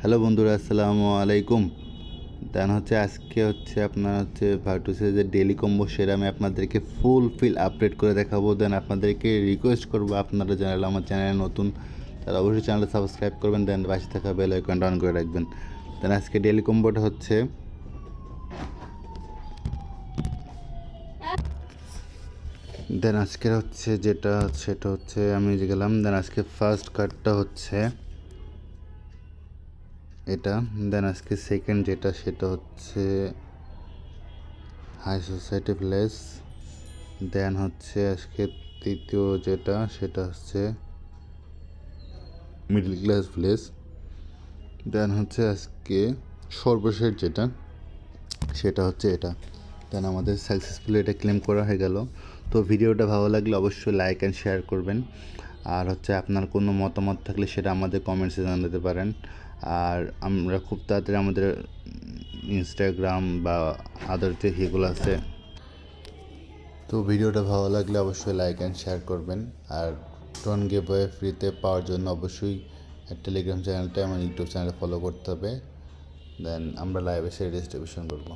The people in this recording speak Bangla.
হ্যালো বন্ধুরা, আসসালামু আলাইকুম। দেন আজকে আপনার ভার্টুসের যে ডেলি কম্বো সেটা আমি আপনাদেরকে ফুল আপডেট করে দেখাবো। দেন আপনাদেরকে রিকোয়েস্ট করবো, আপনারা যারা আমার চ্যানেলে নতুন তারা অবশ্যই চ্যানেলটা সাবস্ক্রাইব করবেন, দেন পাশে থাকা বেল আইকনটা অন করে রাখবেন। দেন আজকে ডেলি কম্বোটা যেটা সেটা আমি যে গেলাম। দেন আজকে ফার্স্ট কার্ডটা এটা। দেন আজকে সেকেন্ড যেটা সেটা হাই সোসাইটি প্লেস। দেন আজকে তৃতীয় যেটা সেটা মিডল ক্লাস প্লেস। দেন আজকে সর্বশেষ যেটা সেটা এটা। দেন আমাদের সাকসেসফুলি এটা ক্লেম করা হয়ে গেল। তো ভিডিওটা ভালো লাগলে অবশ্যই লাইক অ্যান্ড শেয়ার করবেন। আর আপনার কোনো মতামত থাকলে সেটা আমাদের কমেন্টসে জানাতে পারেন। আর আমরা খুব তাড়াতাড়ি আমাদের ইনস্টাগ্রাম বা আদার যে ইয়েগুলো আছে, তো ভিডিওটা ভালো লাগলে অবশ্যই লাইক অ্যান্ড শেয়ার করবেন। আর টোন গিভওয়ে ফ্রিতে পাওয়ার জন্য অবশ্যই টেলিগ্রাম চ্যানেলটা আমার ইউটিউব চ্যানেলে ফলো করতে হবে। দেন আমরা লাইভ এসে ডিস্ট্রিবিউশন করবো।